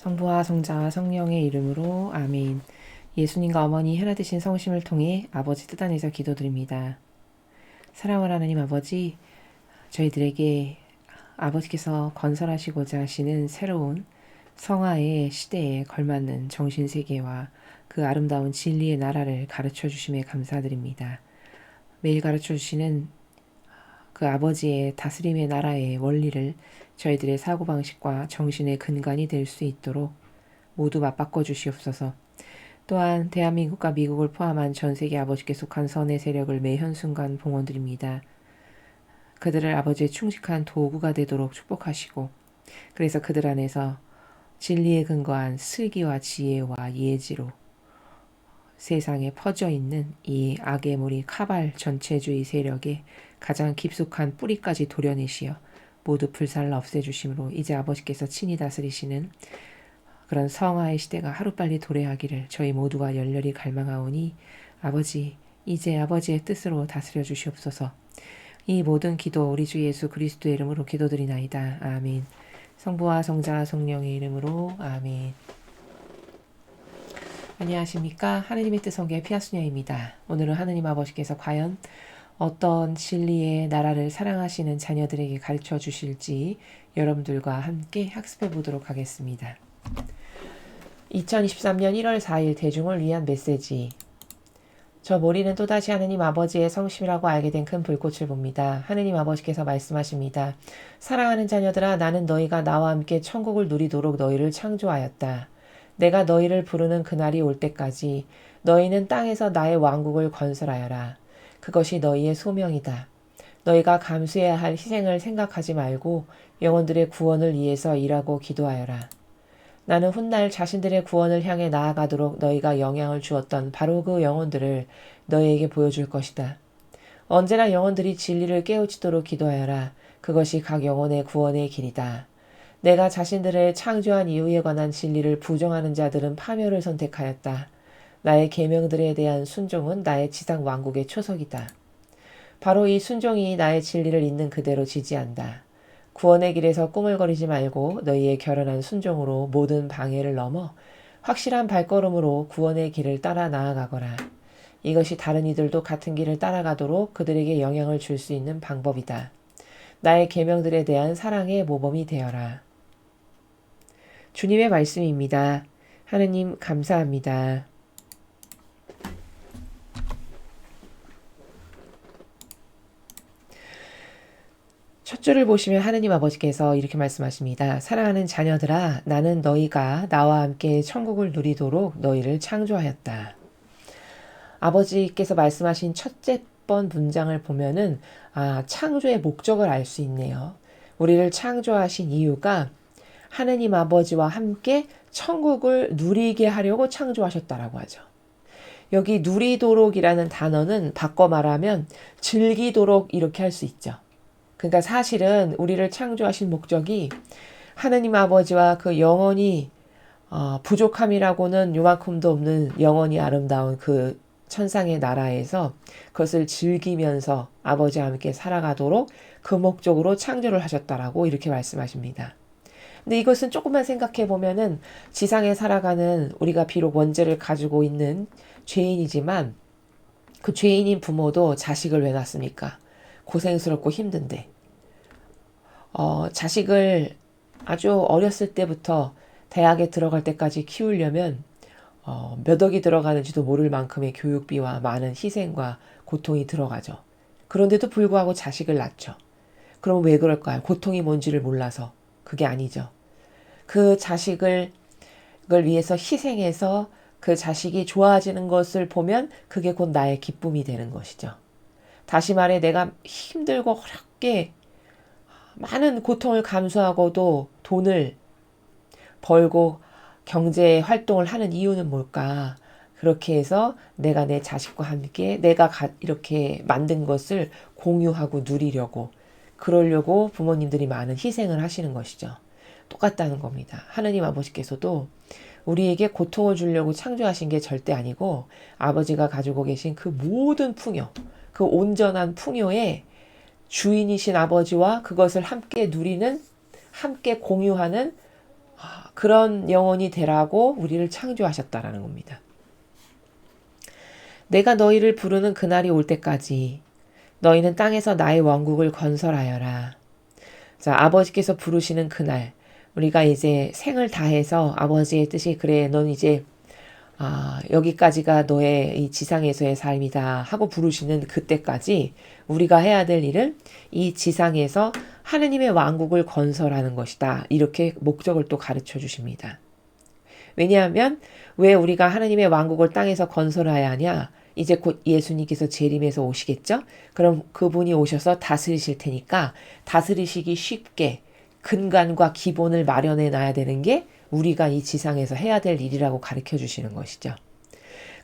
성부와 성자와 성령의 이름으로 아멘. 예수님과 어머니 하나 되신 성심을 통해 아버지 뜻 안에서 기도드립니다. 사랑하는 하나님 아버지, 저희들에게 아버지께서 건설하시고자 하시는 새로운 성화의 시대에 걸맞는 정신세계와 그 아름다운 진리의 나라를 가르쳐 주심에 감사드립니다. 매일 가르쳐 주시는 그 아버지의 다스림의 나라의 원리를 저희들의 사고방식과 정신의 근간이 될 수 있도록 모두 맞바꿔 주시옵소서. 또한 대한민국과 미국을 포함한 전 세계 아버지께 속한 선의 세력을 매 현순간 봉헌드립니다. 그들을 아버지의 충직한 도구가 되도록 축복하시고, 그래서 그들 안에서 진리에 근거한 슬기와 지혜와 예지로 세상에 퍼져 있는 이 악의 무리 카발 전체주의 세력의 가장 깊숙한 뿌리까지 도려내시어 모두 불살라 없애주심으로 이제 아버지께서 친히 다스리시는 그런 성화의 시대가 하루빨리 도래하기를 저희 모두가 열렬히 갈망하오니 아버지, 이제 아버지의 뜻으로 다스려 주시옵소서. 이 모든 기도 우리 주 예수 그리스도의 이름으로 기도드리나이다. 아멘. 성부와 성자와 성령의 이름으로 아멘. 안녕하십니까. 하느님의 뜻 성교의 피아수녀입니다. 오늘은 하느님 아버지께서 과연 어떤 진리의 나라를 사랑하시는 자녀들에게 가르쳐 주실지 여러분들과 함께 학습해 보도록 하겠습니다. 2023년 1월 4일 대중을 위한 메시지. 저 모리는 또다시 하느님 아버지의 성심이라고 알게 된 큰 불꽃을 봅니다. 하느님 아버지께서 말씀하십니다. 사랑하는 자녀들아, 나는 너희가 나와 함께 천국을 누리도록 너희를 창조하였다. 내가 너희를 부르는 그날이 올 때까지 너희는 땅에서 나의 왕국을 건설하여라. 그것이 너희의 소명이다. 너희가 감수해야 할 희생을 생각하지 말고 영혼들의 구원을 위해서 일하고 기도하여라. 나는 훗날 자신들의 구원을 향해 나아가도록 너희가 영향을 주었던 바로 그 영혼들을 너희에게 보여줄 것이다. 언제나 영혼들이 진리를 깨우치도록 기도하여라. 그것이 각 영혼의 구원의 길이다. 내가 자신들을 창조한 이유에 관한 진리를 부정하는 자들은 파멸을 선택하였다. 나의 계명들에 대한 순종은 나의 지상 왕국의 초석이다. 바로 이 순종이 나의 진리를 있는 그대로 지지한다. 구원의 길에서 꾸물거리지 말고 너희의 결연한 순종으로 모든 방해를 넘어 확실한 발걸음으로 구원의 길을 따라 나아가거라. 이것이 다른 이들도 같은 길을 따라가도록 그들에게 영향을 줄 수 있는 방법이다. 나의 계명들에 대한 사랑의 모범이 되어라. 주님의 말씀입니다. 하느님 감사합니다. 첫 줄을 보시면 하느님 아버지께서 이렇게 말씀하십니다. 사랑하는 자녀들아, 나는 너희가 나와 함께 천국을 누리도록 너희를 창조하였다. 아버지께서 말씀하신 첫째 번 문장을 보면은 창조의 목적을 알 수 있네요. 우리를 창조하신 이유가 하느님 아버지와 함께 천국을 누리게 하려고 창조하셨다라고 하죠. 여기 누리도록이라는 단어는 바꿔 말하면 즐기도록 이렇게 할 수 있죠. 그러니까 사실은 우리를 창조하신 목적이 하느님 아버지와 그 영원히 부족함이라고는 요만큼도 없는 영원히 아름다운 그 천상의 나라에서 그것을 즐기면서 아버지와 함께 살아가도록 그 목적으로 창조를 하셨다라고 이렇게 말씀하십니다. 근데 이것은 조금만 생각해 보면은 지상에 살아가는 우리가 비록 원죄를 가지고 있는 죄인이지만 그 죄인인 부모도 자식을 왜 낳습니까? 고생스럽고 힘든데 자식을 아주 어렸을 때부터 대학에 들어갈 때까지 키우려면 몇 억이 들어가는지도 모를 만큼의 교육비와 많은 희생과 고통이 들어가죠. 그런데도 불구하고 자식을 낳죠. 그러면 왜 그럴까요? 고통이 뭔지를 몰라서. 그게 아니죠. 그 자식을 위해서 희생해서 그 자식이 좋아지는 것을 보면 그게 곧 나의 기쁨이 되는 것이죠. 다시 말해 내가 힘들고 어렵게 많은 고통을 감수하고도 돈을 벌고 경제 활동을 하는 이유는 뭘까? 그렇게 해서 내가 내 자식과 함께 내가 이렇게 만든 것을 공유하고 누리려고 그러려고 부모님들이 많은 희생을 하시는 것이죠. 똑같다는 겁니다. 하느님 아버지께서도 우리에게 고통을 주려고 창조하신 게 절대 아니고 아버지가 가지고 계신 그 모든 풍요, 그 온전한 풍요의 주인이신 아버지와 그것을 함께 누리는, 함께 공유하는 그런 영혼이 되라고 우리를 창조하셨다라는 겁니다. 내가 너희를 부르는 그날이 올 때까지 너희는 땅에서 나의 왕국을 건설하여라. 자, 아버지께서 부르시는 그날, 우리가 이제 생을 다해서 아버지의 뜻이 그래, 넌 이제 여기까지가 너의 이 지상에서의 삶이다 하고 부르시는 그때까지 우리가 해야 될 일은 이 지상에서 하느님의 왕국을 건설하는 것이다. 이렇게 목적을 또 가르쳐 주십니다. 왜냐하면 왜 우리가 하느님의 왕국을 땅에서 건설해야 하냐? 이제 곧 예수님께서 재림해서 오시겠죠? 그럼 그분이 오셔서 다스리실 테니까 다스리시기 쉽게 근간과 기본을 마련해 놔야 되는 게 우리가 이 지상에서 해야 될 일이라고 가르쳐 주시는 것이죠.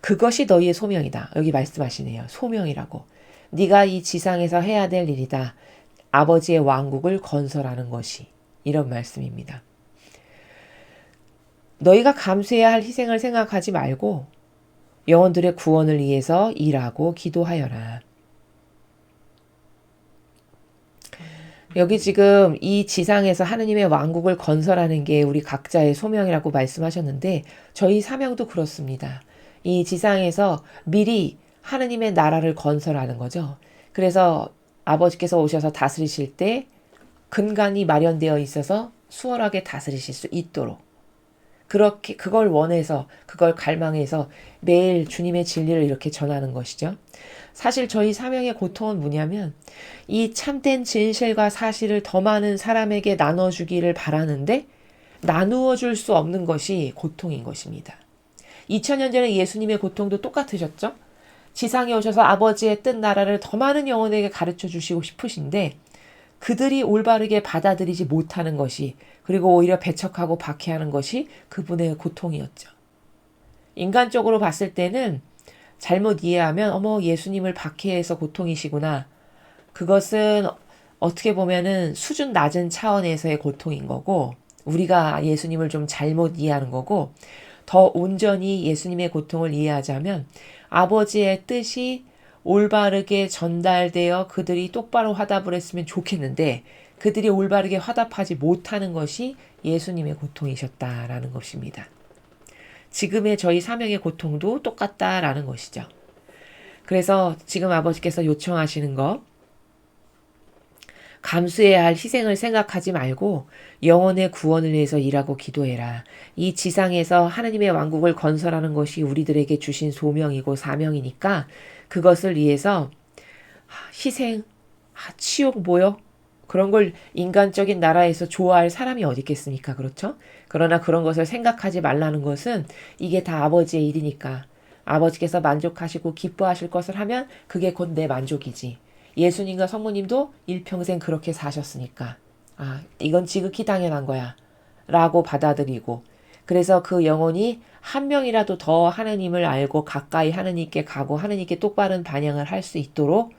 그것이 너희의 소명이다. 여기 말씀하시네요. 소명이라고. 네가 이 지상에서 해야 될 일이다. 아버지의 왕국을 건설하는 것이. 이런 말씀입니다. 너희가 감수해야 할 희생을 생각하지 말고 영혼들의 구원을 위해서 일하고 기도하여라. 여기 지금 이 지상에서 하느님의 왕국을 건설하는 게 우리 각자의 소명이라고 말씀하셨는데 저희 사명도 그렇습니다. 이 지상에서 미리 하느님의 나라를 건설하는 거죠. 그래서 아버지께서 오셔서 다스리실 때 근간이 마련되어 있어서 수월하게 다스리실 수 있도록 그렇게 그걸 원해서 그걸 갈망해서 매일 주님의 진리를 이렇게 전하는 것이죠. 사실 저희 사명의 고통은 뭐냐면 이 참된 진실과 사실을 더 많은 사람에게 나눠주기를 바라는데 나누어 줄 수 없는 것이 고통인 것입니다. 2000년 전에 예수님의 고통도 똑같으셨죠? 지상에 오셔서 아버지의 뜻 나라를 더 많은 영혼에게 가르쳐 주시고 싶으신데 그들이 올바르게 받아들이지 못하는 것이 그리고 오히려 배척하고 박해하는 것이 그분의 고통이었죠. 인간적으로 봤을 때는 잘못 이해하면 어머 예수님을 박해해서 고통이시구나. 그것은 어떻게 보면은 수준 낮은 차원에서의 고통인 거고 우리가 예수님을 좀 잘못 이해하는 거고 더 온전히 예수님의 고통을 이해하자면 아버지의 뜻이 올바르게 전달되어 그들이 똑바로 화답을 했으면 좋겠는데 그들이 올바르게 화답하지 못하는 것이 예수님의 고통이셨다라는 것입니다. 지금의 저희 사명의 고통도 똑같다라는 것이죠. 그래서 지금 아버지께서 요청하시는 거 감수해야 할 희생을 생각하지 말고 영혼의 구원을 위해서 일하고 기도해라. 이 지상에서 하느님의 왕국을 건설하는 것이 우리들에게 주신 소명이고 사명이니까 그것을 위해서 희생, 치욕, 모욕 그런 걸 인간적인 나라에서 좋아할 사람이 어디 있겠습니까? 그렇죠? 그러나 그런 것을 생각하지 말라는 것은 이게 다 아버지의 일이니까 아버지께서 만족하시고 기뻐하실 것을 하면 그게 곧 내 만족이지. 예수님과 성모님도 일평생 그렇게 사셨으니까 이건 지극히 당연한 거야 라고 받아들이고 그래서 그 영혼이 한 명이라도 더 하느님을 알고 가까이 하느님께 가고 하느님께 똑바른 반영을 할 수 있도록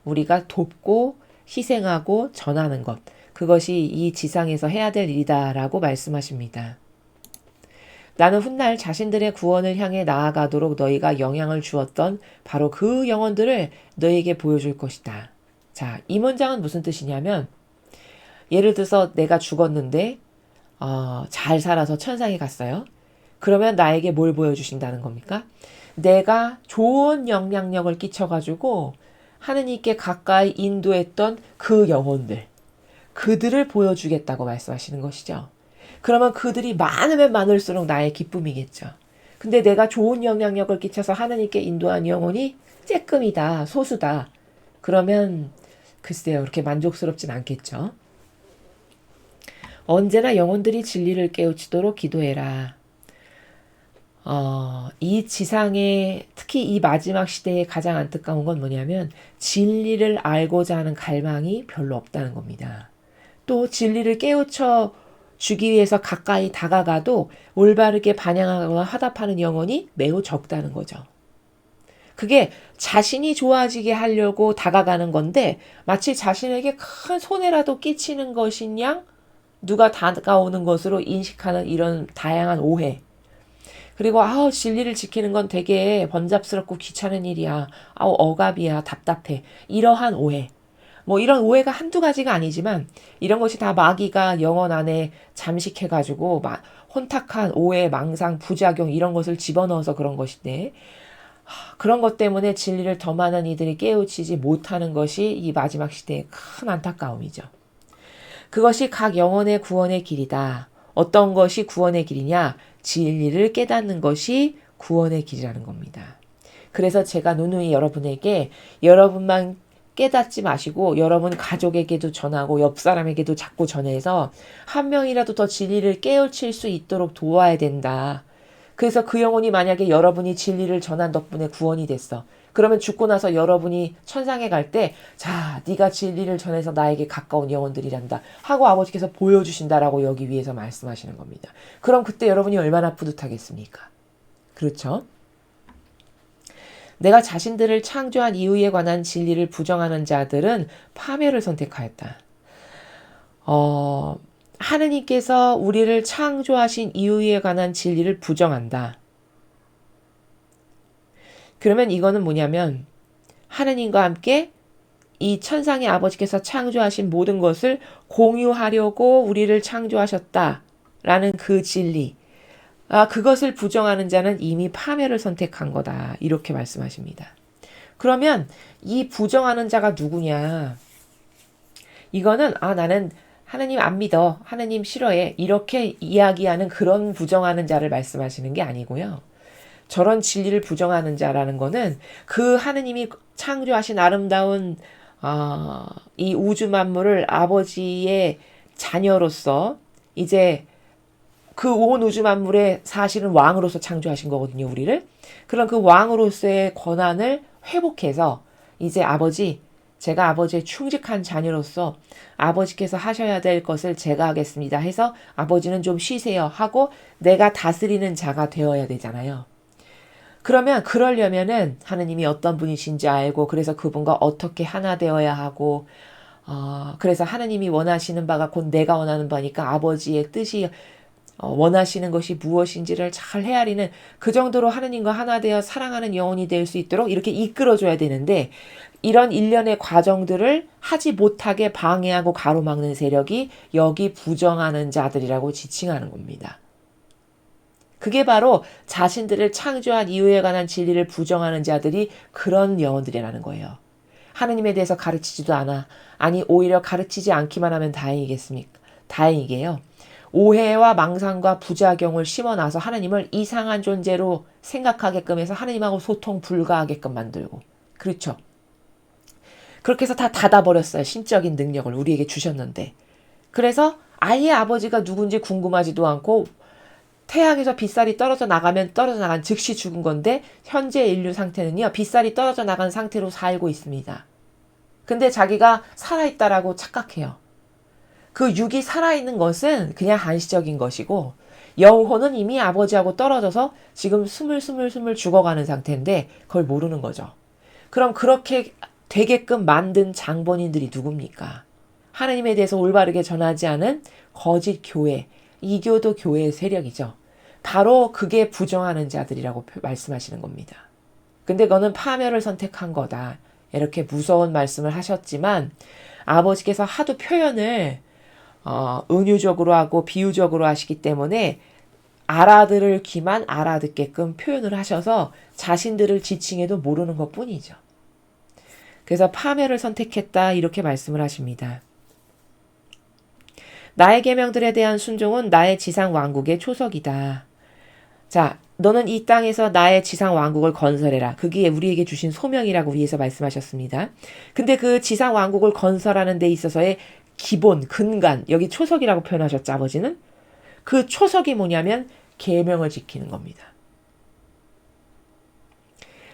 우리가 돕고 희생하고 전하는 것 그것이 이 지상에서 해야 될 일이다라고 말씀하십니다. 나는 훗날 자신들의 구원을 향해 나아가도록 너희가 영향을 주었던 바로 그 영혼들을 너희에게 보여줄 것이다. 자, 이 문장은 무슨 뜻이냐면 예를 들어서 내가 죽었는데 잘 살아서 천상에 갔어요. 그러면 나에게 뭘 보여주신다는 겁니까? 내가 좋은 영향력을 끼쳐가지고 하느님께 가까이 인도했던 그 영혼들 그들을 보여주겠다고 말씀하시는 것이죠. 그러면 그들이 많으면 많을수록 나의 기쁨이겠죠. 근데 내가 좋은 영향력을 끼쳐서 하느님께 인도한 영혼이 쬐끔이다, 소수다. 그러면 글쎄요, 그렇게 만족스럽진 않겠죠. 언제나 영혼들이 진리를 깨우치도록 기도해라. 이 지상에 특히 이 마지막 시대에 가장 안타까운 건 뭐냐면 진리를 알고자 하는 갈망이 별로 없다는 겁니다. 또 진리를 깨우쳐 주기 위해서 가까이 다가가도 올바르게 반영하거나 화답하는 영혼이 매우 적다는 거죠. 그게 자신이 좋아지게 하려고 다가가는 건데 마치 자신에게 큰 손해라도 끼치는 것인 양 누가 다가오는 것으로 인식하는 이런 다양한 오해. 그리고 진리를 지키는 건 되게 번잡스럽고 귀찮은 일이야. 억압이야. 답답해. 이러한 오해. 뭐 이런 오해가 한두 가지가 아니지만 이런 것이 다 마귀가 영혼 안에 잠식해가지고 혼탁한 오해, 망상, 부작용 이런 것을 집어넣어서 그런 것인데 그런 것 때문에 진리를 더 많은 이들이 깨우치지 못하는 것이 이 마지막 시대의 큰 안타까움이죠. 그것이 각 영혼의 구원의 길이다. 어떤 것이 구원의 길이냐? 진리를 깨닫는 것이 구원의 길이라는 겁니다. 그래서 제가 누누이 여러분에게 여러분만 깨닫지 마시고 여러분 가족에게도 전하고 옆 사람에게도 자꾸 전해서 한 명이라도 더 진리를 깨우칠 수 있도록 도와야 된다. 그래서 그 영혼이 만약에 여러분이 진리를 전한 덕분에 구원이 됐어. 그러면 죽고 나서 여러분이 천상에 갈 때 자, 네가 진리를 전해서 나에게 가까운 영혼들이란다 하고 아버지께서 보여주신다라고 여기 위에서 말씀하시는 겁니다. 그럼 그때 여러분이 얼마나 뿌듯하겠습니까? 그렇죠? 내가 자신들을 창조한 이유에 관한 진리를 부정하는 자들은 파멸을 선택하였다. 하느님께서 우리를 창조하신 이유에 관한 진리를 부정한다. 그러면 이거는 뭐냐면 하느님과 함께 이 천상의 아버지께서 창조하신 모든 것을 공유하려고 우리를 창조하셨다라는 그 진리. 그것을 부정하는 자는 이미 파멸을 선택한 거다. 이렇게 말씀하십니다. 그러면 이 부정하는 자가 누구냐? 이거는 나는 하느님 안 믿어. 하느님 싫어해. 이렇게 이야기하는 그런 부정하는 자를 말씀하시는 게 아니고요. 저런 진리를 부정하는 자라는 거는 그 하느님이 창조하신 아름다운 이 우주 만물을 아버지의 자녀로서 이제 그 온 우주 만물의 사실은 왕으로서 창조하신 거거든요, 우리를. 그런 그 왕으로서의 권한을 회복해서 이제 제가 아버지의 충직한 자녀로서 아버지께서 하셔야 될 것을 제가 하겠습니다 해서 아버지는 좀 쉬세요 하고 내가 다스리는 자가 되어야 되잖아요. 그러면 그러려면은 하느님이 어떤 분이신지 알고 그래서 그분과 어떻게 하나 되어야 하고 그래서 하느님이 원하시는 바가 곧 내가 원하는 바니까 아버지의 뜻이 원하시는 것이 무엇인지를 잘 헤아리는 그 정도로 하느님과 하나 되어 사랑하는 영혼이 될 수 있도록 이렇게 이끌어줘야 되는데 이런 일련의 과정들을 하지 못하게 방해하고 가로막는 세력이 여기 부정하는 자들이라고 지칭하는 겁니다. 그게 바로 자신들을 창조한 이유에 관한 진리를 부정하는 자들이 그런 영혼들이라는 거예요. 하느님에 대해서 가르치지도 않아. 아니 오히려 가르치지 않기만 하면 다행이겠습니까? 다행이게요. 오해와 망상과 부작용을 심어놔서 하나님을 이상한 존재로 생각하게끔 해서 하나님하고 소통 불가하게끔 만들고. 그렇죠. 그렇게 해서 다 닫아버렸어요. 신적인 능력을 우리에게 주셨는데. 그래서 아예 아버지가 누군지 궁금하지도 않고 태양에서 빗살이 떨어져 나가면 떨어져 나간 즉시 죽은 건데 현재 인류 상태는요. 빗살이 떨어져 나간 상태로 살고 있습니다. 근데 자기가 살아있다라고 착각해요. 그 육이 살아있는 것은 그냥 한시적인 것이고 영혼은 이미 아버지하고 떨어져서 지금 스물스물 죽어가는 상태인데 그걸 모르는 거죠. 그럼 그렇게 되게끔 만든 장본인들이 누굽니까? 하나님에 대해서 올바르게 전하지 않은 거짓 교회, 이교도 교회의 세력이죠. 바로 그게 부정하는 자들이라고 말씀하시는 겁니다. 근데 그거는 파멸을 선택한 거다. 이렇게 무서운 말씀을 하셨지만 아버지께서 하도 표현을 은유적으로 하고 비유적으로 하시기 때문에 알아들을 귀만 알아듣게끔 표현을 하셔서 자신들을 지칭해도 모르는 것뿐이죠. 그래서 파멸을 선택했다 이렇게 말씀을 하십니다. 나의 계명들에 대한 순종은 나의 지상 왕국의 초석이다. 자, 너는 이 땅에서 나의 지상 왕국을 건설해라. 그게 우리에게 주신 소명이라고 위에서 말씀하셨습니다. 근데 그 지상 왕국을 건설하는 데 있어서의 기본, 근간, 여기 초석이라고 표현하셨죠, 아버지는? 그 초석이 뭐냐면 계명을 지키는 겁니다.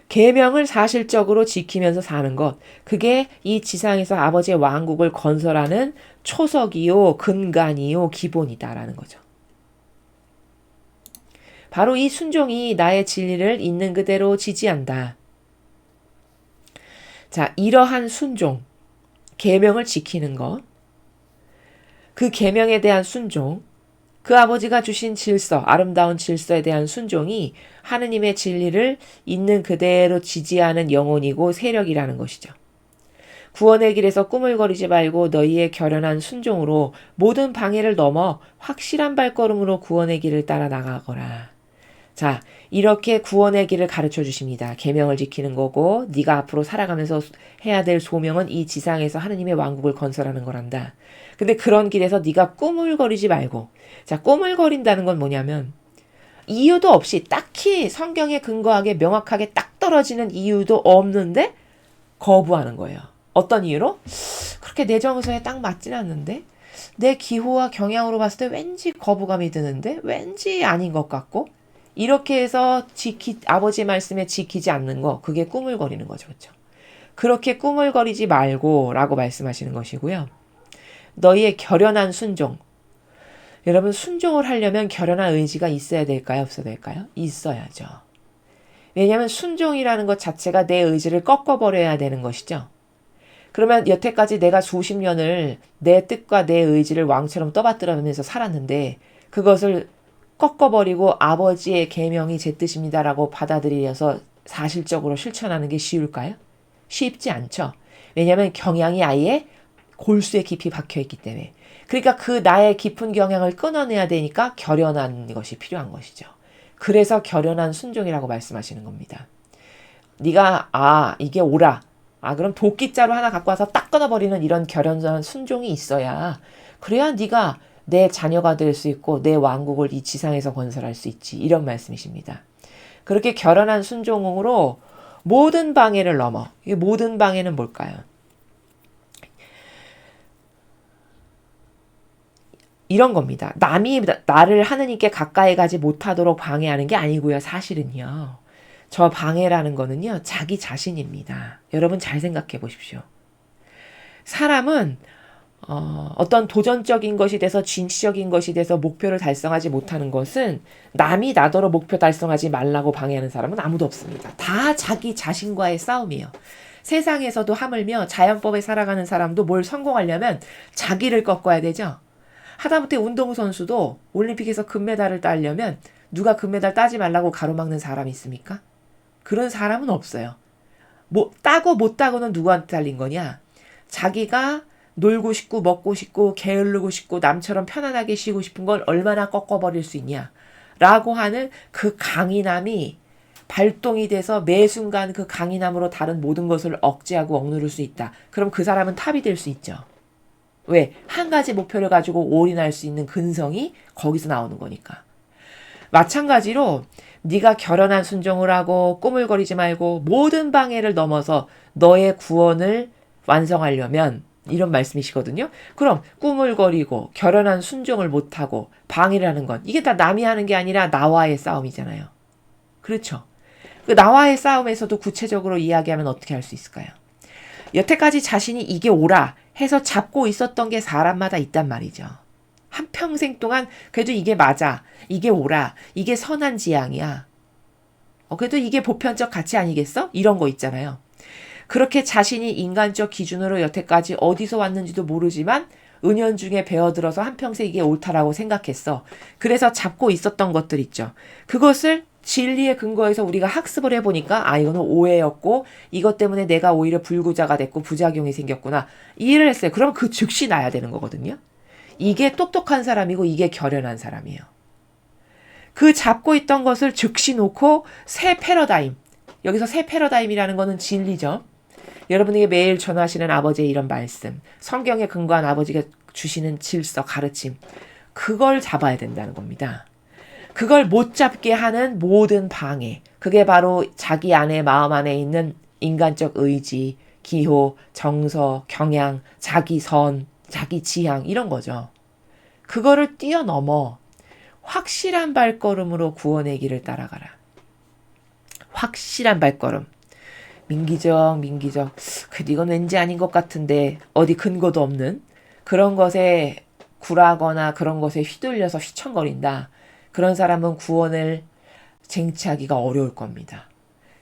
계명을 사실적으로 지키면서 사는 것, 그게 이 지상에서 아버지의 왕국을 건설하는 초석이요, 근간이요, 기본이다라는 거죠. 바로 이 순종이 나의 진리를 있는 그대로 지지한다. 자, 이러한 순종, 계명을 지키는 것, 그 계명에 대한 순종, 그 아버지가 주신 질서, 아름다운 질서에 대한 순종이 하느님의 진리를 있는 그대로 지지하는 영혼이고 세력이라는 것이죠. 구원의 길에서 꾸물거리지 말고 너희의 결연한 순종으로 모든 방해를 넘어 확실한 발걸음으로 구원의 길을 따라 나가거라. 자, 이렇게 구원의 길을 가르쳐 주십니다. 계명을 지키는 거고 네가 앞으로 살아가면서 해야 될 소명은 이 지상에서 하느님의 왕국을 건설하는 거란다. 근데 그런 길에서 네가 꾸물거리지 말고, 자, 꾸물거린다는 건 뭐냐면 이유도 없이 딱히 성경에 근거하게 명확하게 딱 떨어지는 이유도 없는데 거부하는 거예요. 어떤 이유로? 그렇게 내 정서에 딱 맞진 않는데 내 기호와 경향으로 봤을 때 왠지 거부감이 드는데 왠지 아닌 것 같고 이렇게 해서 아버지 말씀에 지키지 않는 거 그게 꾸물거리는 거죠. 그렇죠? 그렇게 꾸물거리지 말고 라고 말씀하시는 것이고요. 너희의 결연한 순종. 여러분 순종을 하려면 결연한 의지가 있어야 될까요? 없어야 될까요? 있어야죠. 왜냐하면 순종이라는 것 자체가 내 의지를 꺾어버려야 되는 것이죠. 그러면 여태까지 내가 수십 년을 내 뜻과 내 의지를 왕처럼 떠받들어면서 살았는데 그것을 꺾어버리고 아버지의 계명이 제 뜻입니다라고 받아들여서 사실적으로 실천하는 게 쉬울까요? 쉽지 않죠. 왜냐하면 경향이 아예 골수에 깊이 박혀있기 때문에. 그러니까 그 나의 깊은 경향을 끊어내야 되니까 결연한 것이 필요한 것이죠. 그래서 결연한 순종이라고 말씀하시는 겁니다. 네가 이게 옳아. 그럼 도끼자루 하나 갖고 와서 딱 끊어버리는 이런 결연한 순종이 있어야 그래야 네가 내 자녀가 될 수 있고 내 왕국을 이 지상에서 건설할 수 있지. 이런 말씀이십니다. 그렇게 결연한 순종으로 모든 방해를 넘어. 이 모든 방해는 뭘까요? 이런 겁니다. 남이 나를 하느님께 가까이 가지 못하도록 방해하는 게 아니고요. 사실은요. 저 방해라는 거는요. 자기 자신입니다. 여러분 잘 생각해 보십시오. 사람은 어떤 도전적인 것이 돼서 진취적인 것이 돼서 목표를 달성하지 못하는 것은 남이 나더러 목표 달성하지 말라고 방해하는 사람은 아무도 없습니다. 다 자기 자신과의 싸움이에요. 세상에서도 하물며 자연법에 살아가는 사람도 뭘 성공하려면 자기를 꺾어야 되죠. 하다못해 운동선수도 올림픽에서 금메달을 따려면 누가 금메달 따지 말라고 가로막는 사람이 있습니까? 그런 사람은 없어요. 따고 못 따고는 누구한테 달린 거냐? 자기가 놀고 싶고 먹고 싶고 게으르고 싶고 남처럼 편안하게 쉬고 싶은 걸 얼마나 꺾어버릴 수 있냐? 라고 하는 그 강인함이 발동이 돼서 매 순간 그 강인함으로 다른 모든 것을 억제하고 억누를 수 있다. 그럼 그 사람은 탑이 될 수 있죠. 왜? 한 가지 목표를 가지고 올인할 수 있는 근성이 거기서 나오는 거니까. 마찬가지로 네가 결연한 순종을 하고 꾸물거리지 말고 모든 방해를 넘어서 너의 구원을 완성하려면 이런 말씀이시거든요. 그럼 꾸물거리고 결연한 순종을 못하고 방해를 하는 건 이게 다 남이 하는 게 아니라 나와의 싸움이잖아요. 그렇죠. 그 나와의 싸움에서도 구체적으로 이야기하면 어떻게 할 수 있을까요? 여태까지 자신이 이게 옳아 해서 잡고 있었던 게 사람마다 있단 말이죠. 한평생 동안 그래도 이게 맞아, 이게 옳아, 이게 선한 지향이야. 그래도 이게 보편적 가치 아니겠어? 이런 거 있잖아요. 그렇게 자신이 인간적 기준으로 여태까지 어디서 왔는지도 모르지만 은연중에 배어들어서 한평생 이게 옳다라고 생각했어. 그래서 잡고 있었던 것들 있죠. 그것을 진리의 근거에서 우리가 학습을 해보니까 이거는 오해였고 이것 때문에 내가 오히려 불구자가 됐고 부작용이 생겼구나. 이해를 했어요. 그럼 그 즉시 나야 되는 거거든요. 이게 똑똑한 사람이고 이게 결연한 사람이에요. 그 잡고 있던 것을 즉시 놓고 새 패러다임. 여기서 새 패러다임이라는 거는 진리죠. 여러분에게 매일 전하시는 아버지의 이런 말씀, 성경에 근거한 아버지가 주시는 질서, 가르침, 그걸 잡아야 된다는 겁니다. 그걸 못 잡게 하는 모든 방해, 그게 바로 자기 안에 마음 안에 있는 인간적 의지, 기호, 정서, 경향, 자기 선, 자기 지향 이런 거죠. 그거를 뛰어넘어 확실한 발걸음으로 구원의 길을 따라가라. 확실한 발걸음. 민기적. 그래도 이건 왠지 아닌 것 같은데 어디 근거도 없는 그런 것에 굴하거나 그런 것에 휘둘려서 휘청거린다. 그런 사람은 구원을 쟁취하기가 어려울 겁니다.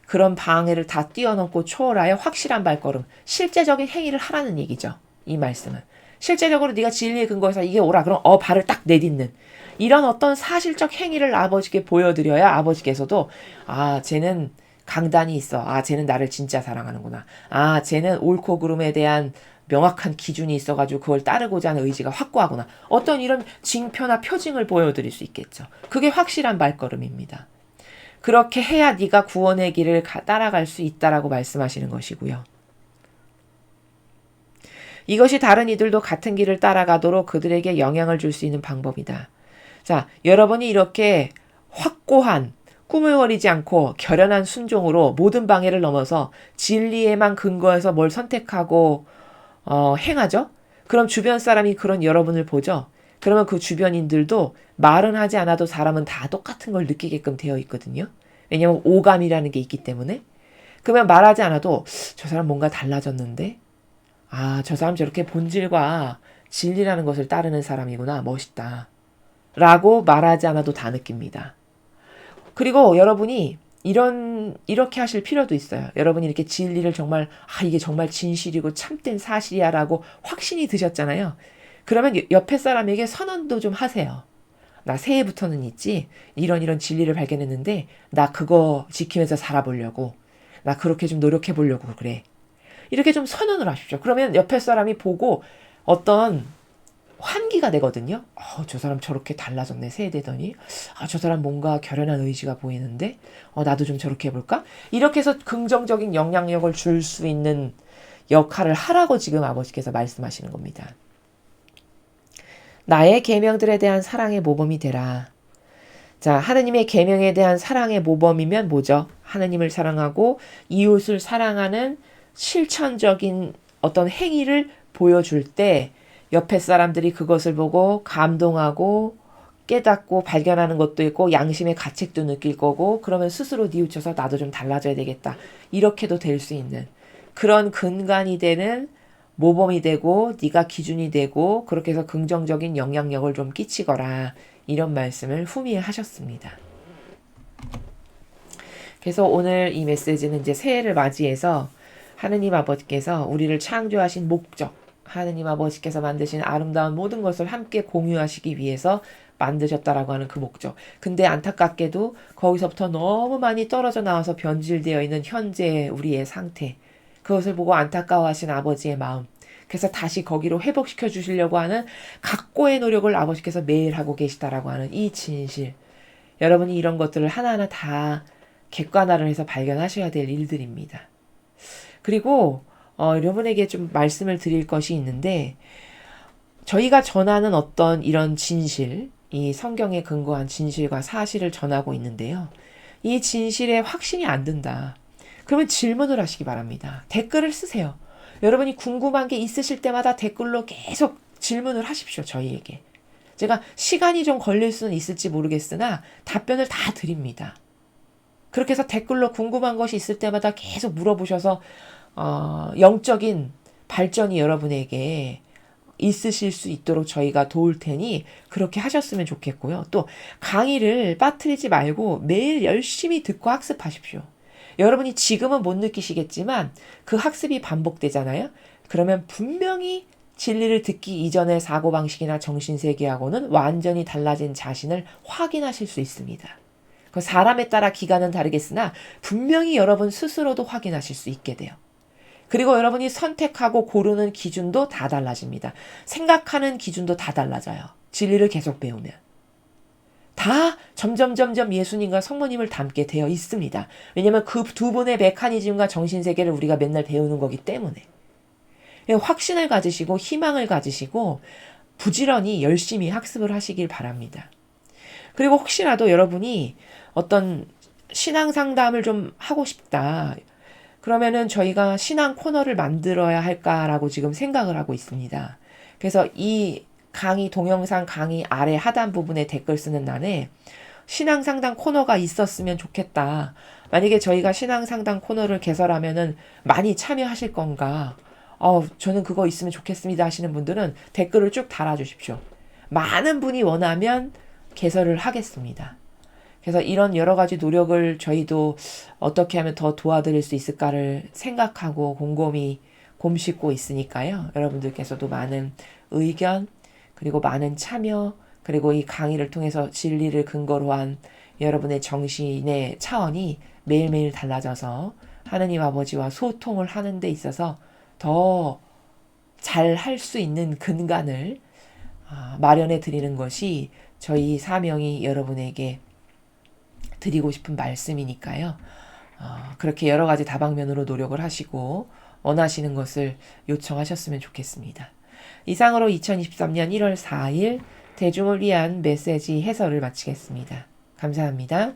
그런 방해를 다 뛰어넘고 초월하여 확실한 발걸음, 실제적인 행위를 하라는 얘기죠. 이 말씀은. 실제적으로 네가 진리의 근거에서 이게 옳아. 그럼 발을 딱 내딛는 이런 어떤 사실적 행위를 아버지께 보여드려야 아버지께서도 쟤는 강단이 있어. 아, 쟤는 나를 진짜 사랑하는구나. 아, 쟤는 옳고 그름에 대한 명확한 기준이 있어가지고 그걸 따르고자 하는 의지가 확고하구나. 어떤 이런 징표나 표징을 보여드릴 수 있겠죠. 그게 확실한 발걸음입니다. 그렇게 해야 네가 구원의 길을 따라갈 수 있다라고 말씀하시는 것이고요. 이것이 다른 이들도 같은 길을 따라가도록 그들에게 영향을 줄 수 있는 방법이다. 자, 여러분이 이렇게 확고한 꾸물거리지 않고 결연한 순종으로 모든 방해를 넘어서 진리에만 근거해서 뭘 선택하고 행하죠? 그럼 주변 사람이 그런 여러분을 보죠? 그러면 그 주변인들도 말은 하지 않아도 사람은 다 똑같은 걸 느끼게끔 되어 있거든요. 왜냐하면 오감이라는 게 있기 때문에. 그러면 말하지 않아도 저 사람 뭔가 달라졌는데? 아, 저 사람 저렇게 본질과 진리라는 것을 따르는 사람이구나. 멋있다. 라고 말하지 않아도 다 느낍니다. 그리고 여러분이 이렇게 하실 필요도 있어요. 여러분이 이렇게 진리를 정말, 이게 정말 진실이고 참된 사실이야 라고 확신이 드셨잖아요. 그러면 옆에 사람에게 선언도 좀 하세요. 나 새해부터는 있지. 이런 진리를 발견했는데, 나 그거 지키면서 살아보려고. 나 그렇게 좀 노력해 보려고 그래. 이렇게 좀 선언을 하십시오. 그러면 옆에 사람이 보고 어떤 환기가 되거든요. 저 사람 저렇게 달라졌네. 새해되더니. 저 사람 뭔가 결연한 의지가 보이는데 나도 좀 저렇게 해볼까? 이렇게 해서 긍정적인 영향력을 줄 수 있는 역할을 하라고 지금 아버지께서 말씀하시는 겁니다. 나의 계명들에 대한 사랑의 모범이 되라. 자, 하느님의 계명에 대한 사랑의 모범이면 뭐죠? 하느님을 사랑하고 이웃을 사랑하는 실천적인 어떤 행위를 보여줄 때 옆에 사람들이 그것을 보고 감동하고 깨닫고 발견하는 것도 있고 양심의 가책도 느낄 거고 그러면 스스로 뉘우쳐서 나도 좀 달라져야 되겠다. 이렇게도 될 수 있는 그런 근간이 되는 모범이 되고 네가 기준이 되고 그렇게 해서 긍정적인 영향력을 좀 끼치거라. 이런 말씀을 후미하셨습니다. 그래서 오늘 이 메시지는 이제 새해를 맞이해서 하느님 아버지께서 우리를 창조하신 목적, 하느님 아버지께서 만드신 아름다운 모든 것을 함께 공유하시기 위해서 만드셨다라고 하는 그 목적. 근데 안타깝게도 거기서부터 너무 많이 떨어져 나와서 변질되어 있는 현재 우리의 상태. 그것을 보고 안타까워하신 아버지의 마음. 그래서 다시 거기로 회복시켜 주시려고 하는 각고의 노력을 아버지께서 매일 하고 계시다라고 하는 이 진실. 여러분이 이런 것들을 하나하나 다 객관화를 해서 발견하셔야 될 일들입니다. 그리고 여러분에게 좀 말씀을 드릴 것이 있는데 저희가 전하는 어떤 이런 진실, 이 성경에 근거한 진실과 사실을 전하고 있는데요. 이 진실에 확신이 안 든다. 그러면 질문을 하시기 바랍니다. 댓글을 쓰세요. 여러분이 궁금한 게 있으실 때마다 댓글로 계속 질문을 하십시오. 저희에게. 제가 시간이 좀 걸릴 수는 있을지 모르겠으나 답변을 다 드립니다. 그렇게 해서 댓글로 궁금한 것이 있을 때마다 계속 물어보셔서 영적인 발전이 여러분에게 있으실 수 있도록 저희가 도울 테니 그렇게 하셨으면 좋겠고요. 또 강의를 빠뜨리지 말고 매일 열심히 듣고 학습하십시오. 여러분이 지금은 못 느끼시겠지만 그 학습이 반복되잖아요. 그러면 분명히 진리를 듣기 이전의 사고방식이나 정신세계하고는 완전히 달라진 자신을 확인하실 수 있습니다. 그 사람에 따라 기간은 다르겠으나 분명히 여러분 스스로도 확인하실 수 있게 돼요. 그리고 여러분이 선택하고 고르는 기준도 다 달라집니다. 생각하는 기준도 다 달라져요. 진리를 계속 배우면. 다 점점 예수님과 성모님을 닮게 되어 있습니다. 왜냐하면 그 두 분의 메커니즘과 정신세계를 우리가 맨날 배우는 거기 때문에. 확신을 가지시고 희망을 가지시고 부지런히 열심히 학습을 하시길 바랍니다. 그리고 혹시라도 여러분이 어떤 신앙 상담을 좀 하고 싶다. 그러면은 저희가 신앙 코너를 만들어야 할까라고 지금 생각을 하고 있습니다. 그래서 이 강의, 동영상 강의 아래 하단 부분에 댓글 쓰는 난에 신앙 상담 코너가 있었으면 좋겠다. 만약에 저희가 신앙 상담 코너를 개설하면은 많이 참여하실 건가? 저는 그거 있으면 좋겠습니다 하시는 분들은 댓글을 쭉 달아주십시오. 많은 분이 원하면 개설을 하겠습니다. 그래서 이런 여러 가지 노력을 저희도 어떻게 하면 더 도와드릴 수 있을까를 생각하고 곰곰이 곰씹고 있으니까요. 여러분들께서도 많은 의견, 그리고 많은 참여, 그리고 이 강의를 통해서 진리를 근거로 한 여러분의 정신의 차원이 매일매일 달라져서 하느님 아버지와 소통을 하는 데 있어서 더 잘 할 수 있는 근간을 마련해 드리는 것이 저희 사명이 여러분에게 드리고 싶은 말씀이니까요. 그렇게 여러 가지 다방면으로 노력을 하시고 원하시는 것을 요청하셨으면 좋겠습니다. 이상으로 2023년 1월 4일 대중을 위한 메시지 해설을 마치겠습니다. 감사합니다.